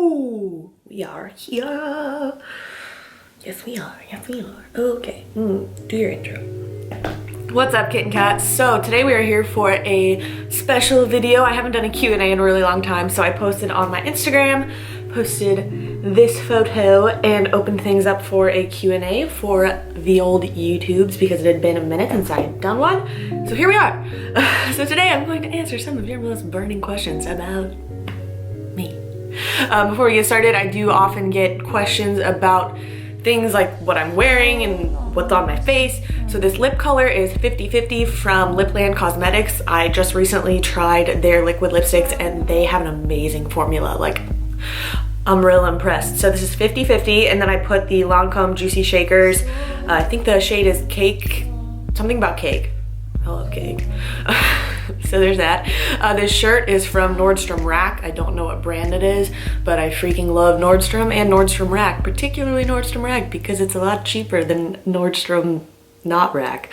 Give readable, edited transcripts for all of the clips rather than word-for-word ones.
Hello! We are here. Yes, we are. Yes, we are. Okay. Do your intro. What's up, kitten cats? So today we are here for a special video. I haven't done a Q&A in a really long time, so I posted on my Instagram, posted this photo, and opened things up for a Q&A for the old YouTubes because it had been a minute since I had done one. So here we are. So today I'm going to answer some of your most burning questions about me. Before we get started, I do often get questions about things like what I'm wearing and what's on my face. So this lip color is 50/50 from Lipland Cosmetics. I just recently tried their liquid lipsticks and they have an amazing formula. Like, I'm real impressed. So this is 50/50, and then I put the Lancome Juicy Shakers. I think the shade is Cake, something about cake. I love cake. So there's that. This shirt is from Nordstrom Rack. I don't know what brand it is, but I freaking love Nordstrom and Nordstrom Rack, particularly Nordstrom Rack because it's a lot cheaper than Nordstrom not Rack.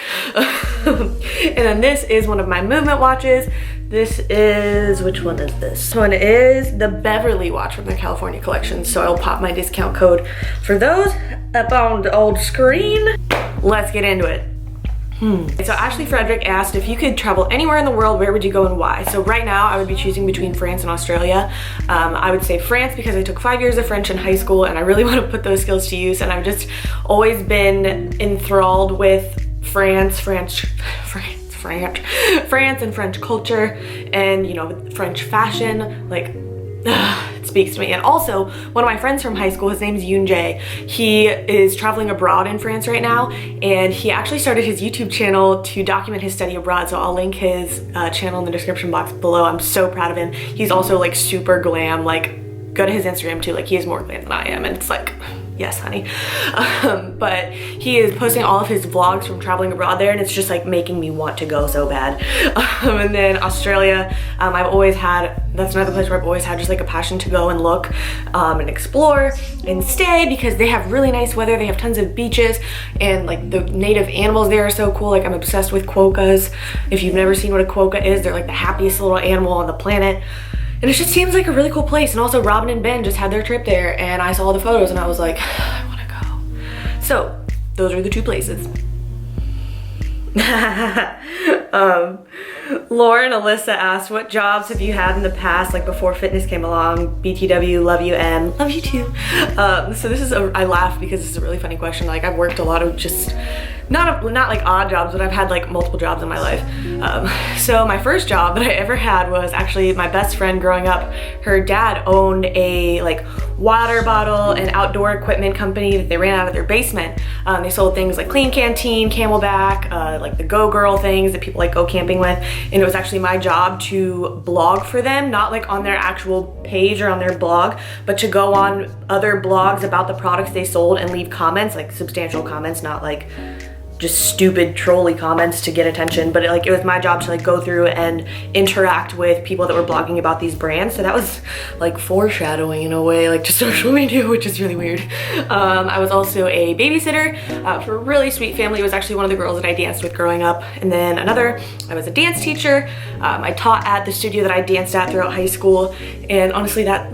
And then this is one of my movement watches. This is, which one is this? This one is the Beverly watch from the California collection. So I'll pop my discount code for those up on the old screen. Let's get into it. So Ashley Frederick asked if you could travel anywhere in the world, where would you go and why? So right now I would be choosing between France and Australia. I would say France because I took 5 years of French in high school and I really want to put those skills to use, and I've just always been enthralled with France and French culture, and you know, with French fashion, like it speaks to me. And also one of my friends from high school, his name's Yoon Jae, he is traveling abroad in France right now, and he actually started his YouTube channel to document his study abroad, so I'll link his channel in the description box below. I'm so proud of him. He's also like super glam. Like, go to his Instagram too, like he is more glam than I am, and it's like, yes honey. But he is posting all of his vlogs from traveling abroad there, and it's just like making me want to go so bad. And then Australia, I've always had, that's another place where I've always had just like a passion to go and look and explore and stay, because they have really nice weather. They have tons of beaches, and like the native animals there are so cool. Like, I'm obsessed with quokkas. If you've never seen what a quokka is, they're like the happiest little animal on the planet. And it just seems like a really cool place. And also Robin and Ben just had their trip there, and I saw the photos and I was like, I wanna go. So those are the two places. Lauren Alyssa asked, what jobs have you had in the past, like before fitness came along? BTW, love you, and love you too. So this is I laugh because this is a really funny question. Like, I've worked a lot of just not like odd jobs, but I've had like multiple jobs in my life. So my first job that I ever had was actually my best friend growing up. Her dad owned a like water bottle and outdoor equipment company that they ran out of their basement. They sold things like Clean Canteen, Camelback, like the Go Girl things that people like go camping with. And it was actually my job to blog for them, not like on their actual page or on their blog, but to go on other blogs about the products they sold and leave comments, like substantial comments, not like just stupid trolly comments to get attention. But it was my job to like go through and interact with people that were blogging about these brands. So that was like foreshadowing in a way, like to social media, which is really weird. I was also a babysitter for a really sweet family. It was actually one of the girls that I danced with growing up. And then I was a dance teacher. I taught at the studio that I danced at throughout high school. And honestly, that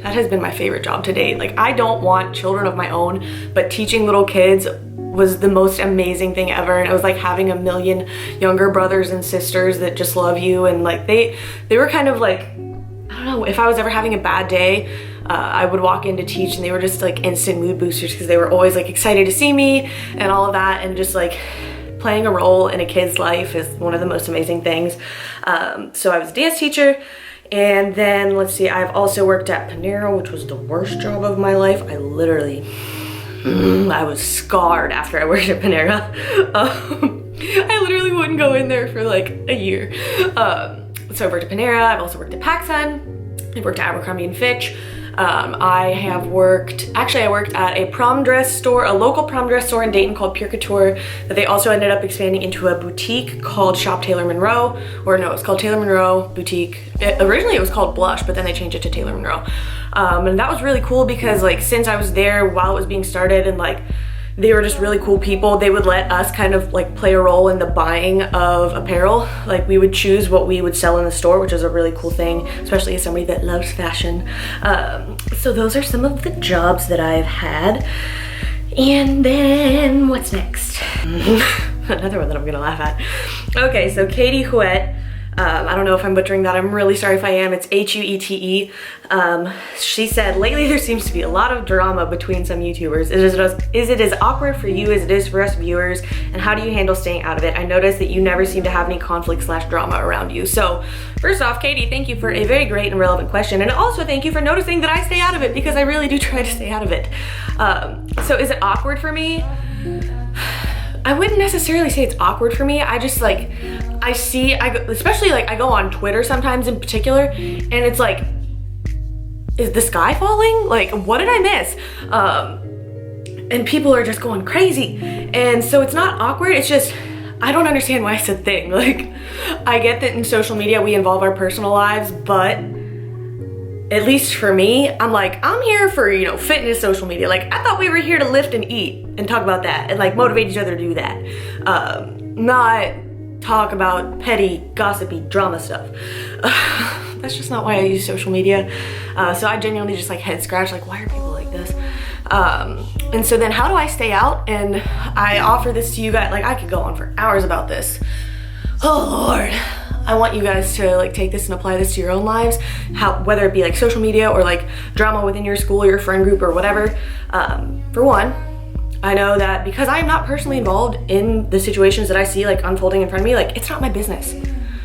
has been my favorite job to date. Like, I don't want children of my own, but teaching little kids was the most amazing thing ever. And it was like having a million younger brothers and sisters that just love you, and like they were kind of like, I don't know, if I was ever having a bad day, I would walk in to teach and they were just like instant mood boosters, because they were always like excited to see me and all of that. And just like playing a role in a kid's life is one of the most amazing things. So I was a dance teacher. And then let's see, I've also worked at Panera, which was the worst job of my life. I was scarred after I worked at Panera. I literally wouldn't go in there for like a year. So I've worked at Panera, I've also worked at PacSun, I've worked at Abercrombie & Fitch. I worked at a prom dress store, a local prom dress store in Dayton called Pure Couture, that they also ended up expanding into a boutique called Shop Taylor Monroe, or no, it's called Taylor Monroe Boutique. Originally it was called Blush, but then they changed it to Taylor Monroe. And that was really cool because like since I was there while it was being started, and like they were just really cool people. They would let us kind of like play a role in the buying of apparel. Like we would choose what we would sell in the store, which is a really cool thing, especially as somebody that loves fashion. So those are some of the jobs that I've had. And then what's next? Another one that I'm gonna laugh at. Okay, so Katie Huet, I don't know if I'm butchering that. I'm really sorry if I am. It's Huete. She said, lately there seems to be a lot of drama between some YouTubers. Is it as awkward for you as it is for us viewers? And how do you handle staying out of it? I noticed that you never seem to have any conflict/drama around you. So first off, Katie, thank you for a very great and relevant question. And also thank you for noticing that I stay out of it, because I really do try to stay out of it. So is it awkward for me? I wouldn't necessarily say it's awkward for me. I just like, especially like I go on Twitter sometimes in particular, and it's like, is the sky falling? Like, what did I miss? And people are just going crazy. And so it's not awkward, it's just, I don't understand why it's a thing. Like, I get that in social media we involve our personal lives, but at least for me, I'm like, I'm here for, you know, fitness social media. Like, I thought we were here to lift and eat and talk about that and like motivate each other to do that. Not talk about petty, gossipy, drama stuff. That's just not why I use social media. So I genuinely just like head scratch, like, why are people like this? And so then how do I stay out? And I offer this to you guys. Like, I could go on for hours about this. Oh Lord. I want you guys to like take this and apply this to your own lives, whether it be like social media or like drama within your school or your friend group or whatever. For one, I know that because I am not personally involved in the situations that I see like unfolding in front of me, like, it's not my business.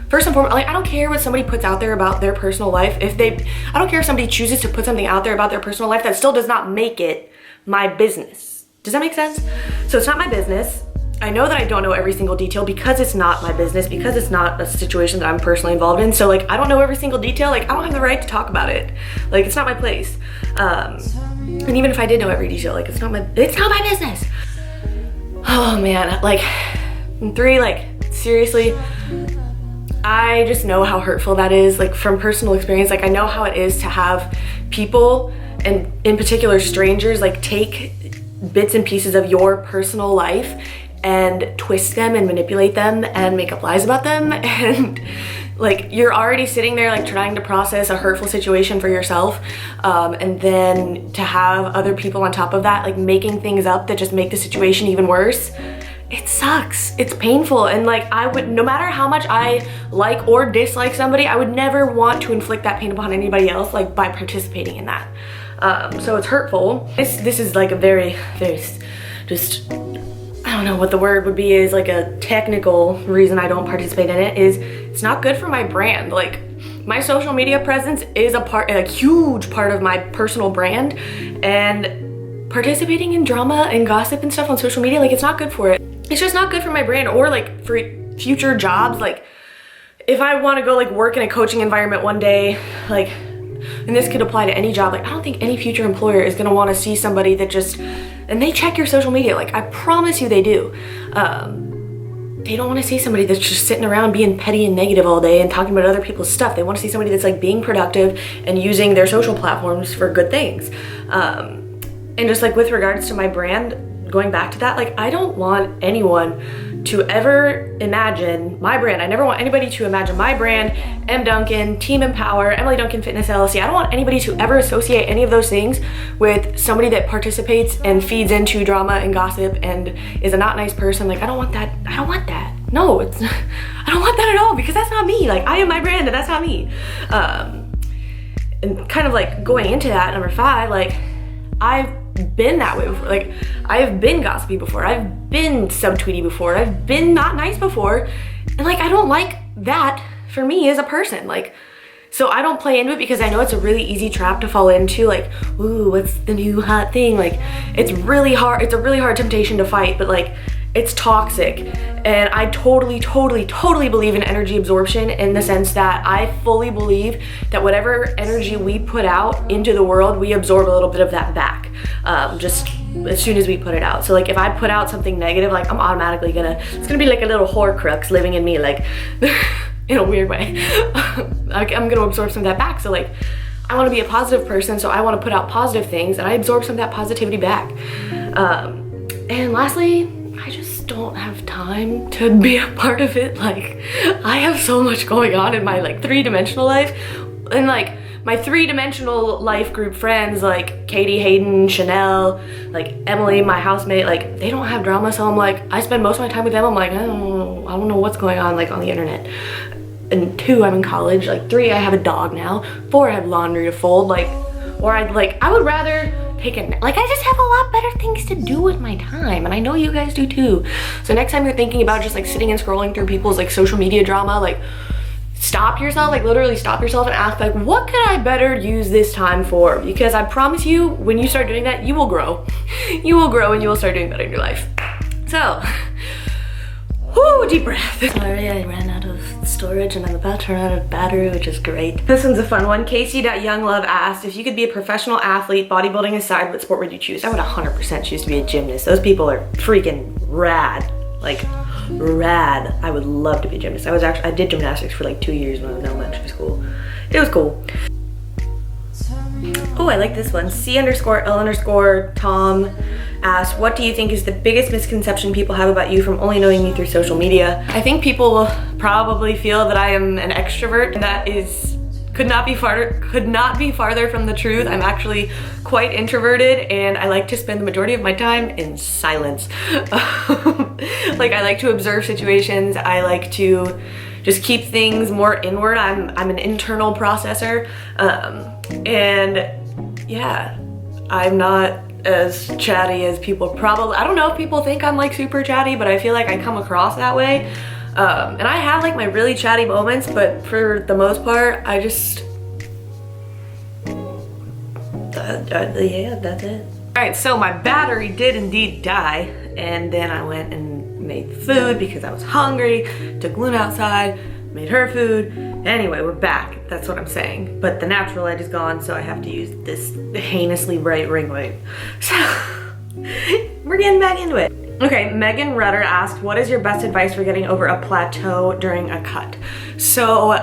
First and foremost, like, I don't care what somebody puts out there about their personal life. I don't care if somebody chooses to put something out there about their personal life, that still does not make it my business. Does that make sense? So it's not my business. I know that I don't know every single detail because it's not my business, because it's not a situation that I'm personally involved in. So like, I don't know every single detail. Like, I don't have the right to talk about it. Like, it's not my place. And even if I did know every detail, like, it's not my business. Oh man, like, three, like, seriously, I just know how hurtful that is. Like, from personal experience, like, I know how it is to have people, and in particular strangers, like, take bits and pieces of your personal life and twist them and manipulate them and make up lies about them. And like, you're already sitting there like trying to process a hurtful situation for yourself, and then to have other people on top of that, like making things up that just make the situation even worse. It sucks. It's painful. And like, no matter how much I like or dislike somebody, I would never want to inflict that pain upon anybody else, like by participating in that. So it's hurtful. This is like a very, very just, I don't know what the word would be, is like a technical reason I don't participate in it, is it's not good for my brand. Like, my social media presence is a huge part of my personal brand, and participating in drama and gossip and stuff on social media, like, it's not good for it. It's just not good for my brand, or like for future jobs. Like, if I want to go like work in a coaching environment one day, like, and this could apply to any job, like, I don't think any future employer is going to want to see somebody that just, and they check your social media, like, I promise you they do. They don't want to see somebody that's just sitting around being petty and negative all day and talking about other people's stuff. They want to see somebody that's like being productive and using their social platforms for good things. And just like with regards to my brand, going back to that, like, I don't want anyone to ever imagine my brand. I never want anybody to imagine my brand, M. Duncan, Team Empower, Emily Duncan Fitness LLC. I don't want anybody to ever associate any of those things with somebody that participates and feeds into drama and gossip and is a not nice person. Like, I don't want that. I don't want that. No, I don't want that at all, because that's not me. Like, I am my brand and that's not me. And kind of like going into that, number 5, like, I've been that way before. Like, I've been gossipy before, I've been subtweety before, I've been not nice before, and like, I don't like that for me as a person. Like, so I don't play into it, because I know it's a really easy trap to fall into. Like, ooh, what's the new hot thing? Like, it's really hard, it's a really hard temptation to fight, but like, it's toxic. And I totally believe in energy absorption, in the sense that I fully believe that whatever energy we put out into the world, we absorb a little bit of that back, just as soon as we put it out. So like, if I put out something negative, like, I'm automatically it's gonna be like a little horcrux living in me, like, in a weird way. Like, I'm gonna absorb some of that back. So like, I want to be a positive person, so I want to put out positive things, and I absorb some of that positivity back. And lastly, I just don't have time to be a part of it. Like, I have so much going on in my like 3-dimensional life, and like my 3-dimensional life group friends like Katie, Hayden, Chanel, like Emily, my housemate, like they don't have drama. So I'm like, I spend most of my time with them. I'm like, I don't know what's going on like on the internet. And 2, I'm in college. Like 3, I have a dog now. 4, I have laundry to fold. Like, or I would rather take a nap. Like, I just have a lot better things to do with my time, and I know you guys do too. So next time you're thinking about just like sitting and scrolling through people's like social media drama, like stop yourself, like literally stop yourself and ask like, what could I better use this time for? Because I promise you, when you start doing that, you will grow. You will grow and you will start doing better in your life. So, whoo, deep breath. Sorry, I ran out of storage and I'm about to run out of battery, which is great. This one's a fun one. Casey.Younglove asked, if you could be a professional athlete, bodybuilding aside, what sport would you choose? I would 100% choose to be a gymnast. Those people are freaking rad. Like, rad. I would love to be a gymnast. I did gymnastics for like 2 years when I was in elementary school. It was cool. Oh, I like this one. C_L_Tom asked, what do you think is the biggest misconception people have about you from only knowing you through social media? I think people probably feel that I am an extrovert, and that could not be farther from the truth. I'm actually quite introverted, and I like to spend the majority of my time in silence. Like, I like to observe situations. I like to just keep things more inward. I'm an internal processor, and yeah, I'm not as chatty as people probably, I don't know if people think I'm like super chatty, but I feel like I come across that way. And I have like my really chatty moments, but for the most part, I just, yeah, that's it. All right, so my battery did indeed die, and then I went and made food because I was hungry, took Luna outside, made her food. Anyway, we're back, that's what I'm saying. But the natural light is gone, so I have to use this heinously bright ring light. So, we're getting back into it. Okay, Megan Rudder asked, what is your best advice for getting over a plateau during a cut? So,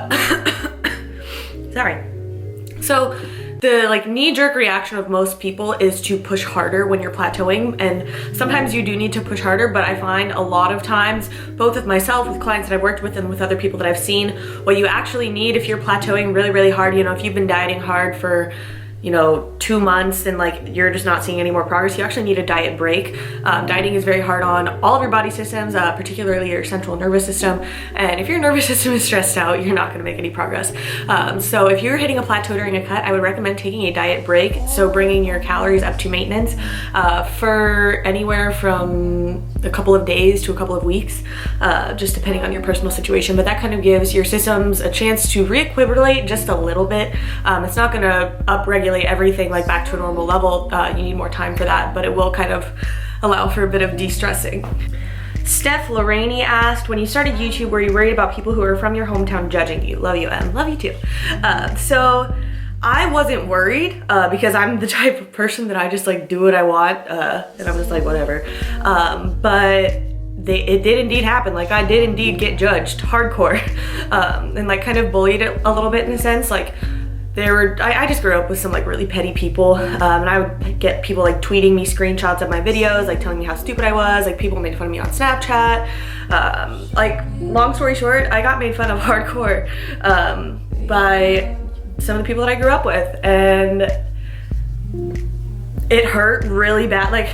sorry. So, the like knee-jerk reaction of most people is to push harder when you're plateauing, and sometimes you do need to push harder, but I find a lot of times, both with myself, with clients that I've worked with, and with other people that I've seen, what you actually need if you're plateauing really, really hard, you know, if you've been dieting hard for, you know, 2 months and like you're just not seeing any more progress, you actually need a diet break. Dieting is very hard on all of your body systems, particularly your central nervous system. And if your nervous system is stressed out, you're not gonna make any progress. So if you're hitting a plateau during a cut, I would recommend taking a diet break. So bringing your calories up to maintenance for anywhere from a couple of days to a couple of weeks, just depending on your personal situation. But that kind of gives your systems a chance to re-equilibrate just a little bit. It's not gonna upregulate everything like back to a normal level. You need more time for that, but it will kind of allow for a bit of de-stressing. Steph Lorraine asked, when you started YouTube, were you worried about people who are from your hometown judging you? Love you, Em. Love you too. So I wasn't worried because I'm the type of person that I just like do what I want, and I'm just like whatever. But it did indeed happen. Like, I did indeed get judged hardcore, and like kind of bullied a little bit in a sense. Like, I just grew up with some like really petty people, and I would get people like tweeting me screenshots of my videos, like telling me how stupid I was. Like, people made fun of me on Snapchat. Like, long story short, I got made fun of hardcore by some of the people that I grew up with, and it hurt really bad. Like,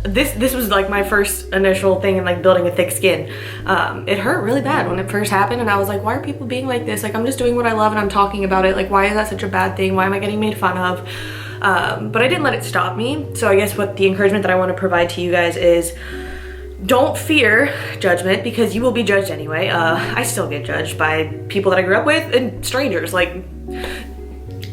this was like my first initial thing in like building a thick skin. It hurt really bad when it first happened, and I was like, why are people being like this? Like, I'm just doing what I love and I'm talking about it. Like, why is that such a bad thing? Why am I getting made fun of? But I didn't let it stop me. So I guess what the encouragement that I want to provide to you guys is, don't fear judgment, because you will be judged anyway. I still get judged by people that I grew up with and strangers. Like,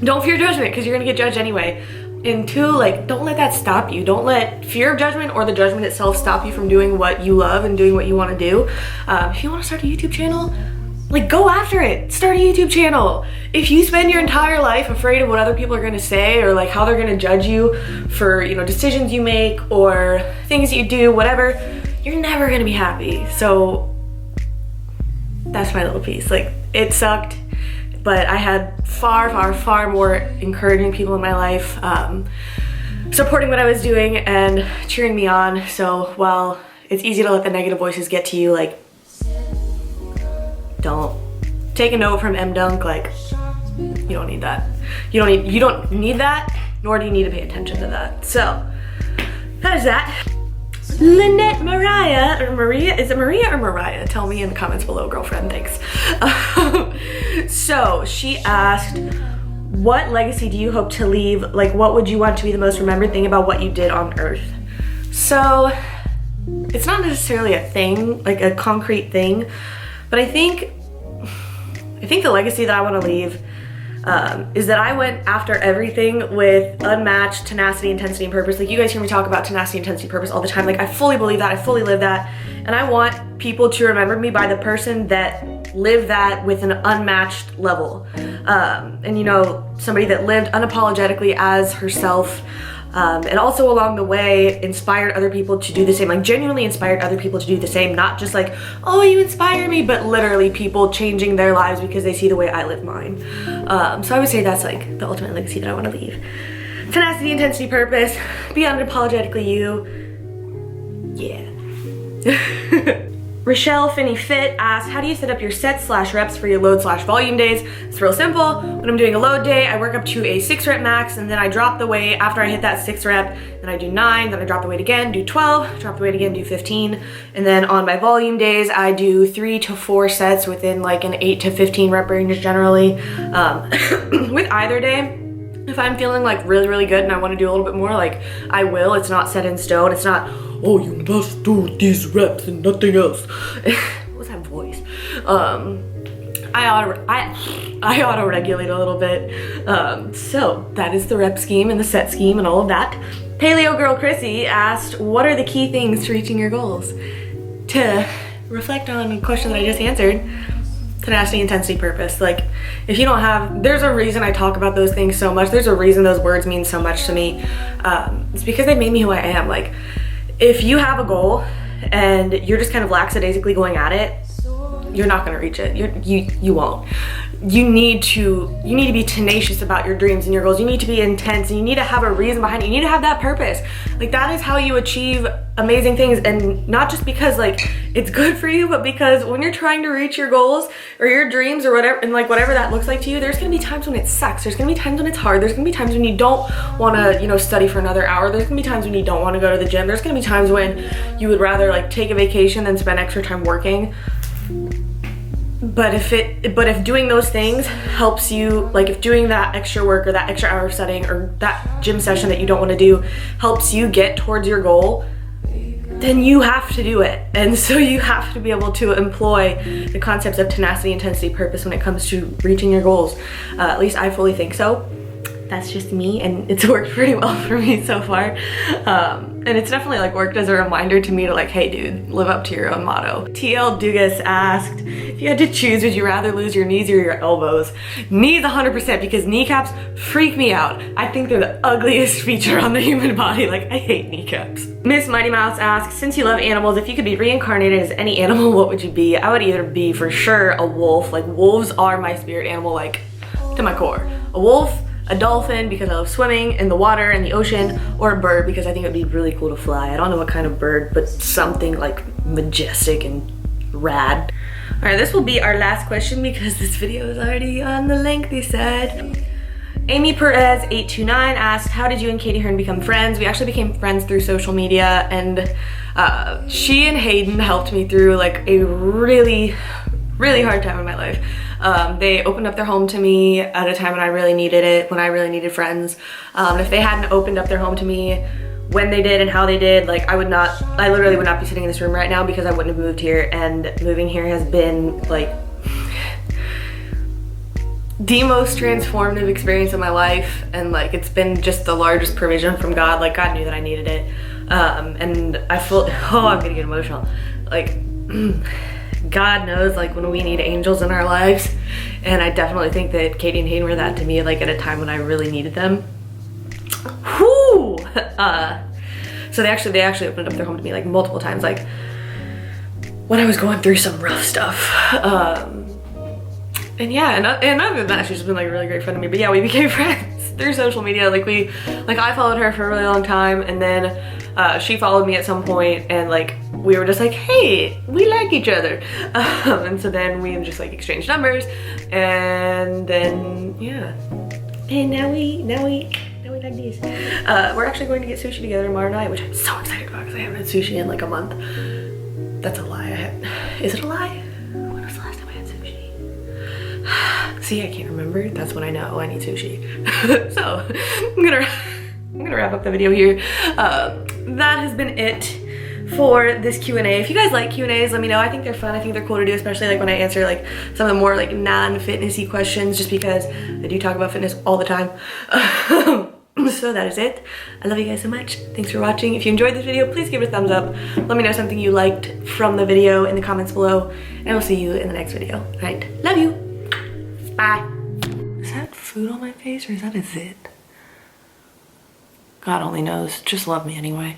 don't fear judgment, because you're gonna get judged anyway. And 2, like, don't let that stop you. Don't let fear of judgment or the judgment itself stop you from doing what you love and doing what you want to do. If you want to start a YouTube channel, like, go after it. Start a YouTube channel. If you spend your entire life afraid of what other people are going to say, or like how they're going to judge you for, you know, decisions you make or things you do, whatever, you're never going to be happy. So that's my little piece. Like, it sucked, but I had far more encouraging people in my life. supporting what I was doing and cheering me on. So while it's easy to let the negative voices get to you, like, don't take a note from M Dunk. Like, you don't need that. You don't need that, nor do you need to pay attention to that. So that is that. Lynette Mariah, or Maria, is it Maria or Mariah? Tell me in the comments below, girlfriend, thanks. So she asked, what legacy do you hope to leave? Like, what would you want to be the most remembered thing about what you did on Earth? So it's not necessarily a thing, like a concrete thing, but I think the legacy that I want to leave is that I went after everything with unmatched tenacity, intensity, and purpose. Like, you guys hear me talk about tenacity, intensity, purpose all the time. Like, I fully believe that, I fully live that, and I want people to remember me by the person that lived that with an unmatched level. And you know, somebody that lived unapologetically as herself, and also along the way inspired other people to do the same, like genuinely inspired other people to do the same, not just like, oh, you inspire me, but literally people changing their lives because they see the way I live mine. So I would say that's like the ultimate legacy that I want to leave. Tenacity, intensity, purpose, be unapologetically you. Yeah. Rochelle Finney Fit asked, how do you set up your sets/reps for your load/volume days? It's real simple. When I'm doing a load day, I work up to a 6-rep max, and then I drop the weight after I hit that 6-rep, then I do 9, then I drop the weight again, do 12, drop the weight again, do 15. And then on my volume days, I do 3 to 4 sets within like an 8 to 15 rep range generally. With either day, if I'm feeling like really, really good and I want to do a little bit more, like I will. It's not set in stone. It's not, oh, you must do these reps and nothing else. What's that voice? I auto-regulate a little bit. So that is the rep scheme and the set scheme and all of that. Paleo Girl Chrissy asked, what are the key things to reaching your goals? To reflect on a question that I just answered, tenacity, intensity, purpose. Like, if you don't have, there's a reason I talk about those things so much. There's a reason those words mean so much to me. It's because they made me who I am. Like, if you have a goal and you're just kind of lackadaisically going at it, you're not gonna reach it. You won't. You need to be tenacious about your dreams and your goals. You need to be intense, and you need to have a reason behind it. You need to have that purpose. Like, that is how you achieve amazing things, and not just because like it's good for you, but because when you're trying to reach your goals or your dreams or whatever, and like whatever that looks like to you, there's gonna be times when it sucks. There's gonna be times when it's hard. There's gonna be times when you don't wanna, you know, study for another hour. There's gonna be times when you don't wanna go to the gym. There's gonna be times when you would rather like take a vacation than spend extra time working. But if doing those things helps you, like if doing that extra work or that extra hour of studying or that gym session that you don't want to do helps you get towards your goal, then you have to do it. And so you have to be able to employ the concepts of tenacity, intensity, purpose when it comes to reaching your goals. At least I fully think so. That's just me, and it's worked pretty well for me so far. And it's definitely like worked as a reminder to me to like, hey dude, live up to your own motto. TL Dugas asked, if you had to choose, would you rather lose your knees or your elbows? Knees 100%, because kneecaps freak me out. I think they're the ugliest feature on the human body. Like, I hate kneecaps. Miss Mighty Mouse asks, since you love animals, if you could be reincarnated as any animal, what would you be? I would either be for sure a wolf. Like, wolves are my spirit animal, like to my core. A wolf, a dolphin because I love swimming in the water and the ocean, or a bird because I think it'd be really cool to fly. I don't know what kind of bird, but something like majestic and rad. All right, this will be our last question because this video is already on the lengthy side. Amy Perez 829 asked, how did you and Katie Hearn become friends? We actually became friends through social media, and she and Hayden helped me through like a really hard time in my life. They opened up their home to me at a time when I really needed it, when I really needed friends. If they hadn't opened up their home to me when they did and how they did, like I literally would not be sitting in this room right now because I wouldn't have moved here, and moving here has been like the most transformative experience of my life, and like it's been just the largest provision from God. Like, God knew that I needed it. And I feel, oh, I'm gonna get emotional. Like, God knows like when we need angels in our lives, and I definitely think that Katie and Hayden were that to me, like at a time when I really needed them. Whoo! So they actually opened up their home to me like multiple times, like when I was going through some rough stuff. And yeah, and other than that, she's just been like a really great friend to me. But yeah, we became friends. through social media. Like I followed her for a really long time, and then she followed me at some point, and like we were just like, hey, we like each other. And so then we just like exchanged numbers, and then yeah. And now we like these. We're actually going to get sushi together tomorrow night, which I'm so excited about because I haven't had sushi in like a month. That's a lie. Is it a lie? When was the last time I had sushi? See, I can't remember. That's when I know I need sushi. So I'm gonna wrap up the video here. That has been it for this Q&A. If you guys like Q&As, let me know. I think they're fun. I think they're cool to do, especially like when I answer like some of the more like non-fitnessy questions, just because I do talk about fitness all the time. So that is it. I love you guys so much. Thanks for watching. If you enjoyed this video, please give it a thumbs up. Let me know something you liked from the video in the comments below, and I'll see you in the next video. All right, love you. Bye. Is that food on my face or is that a zit? God only knows. Just love me anyway.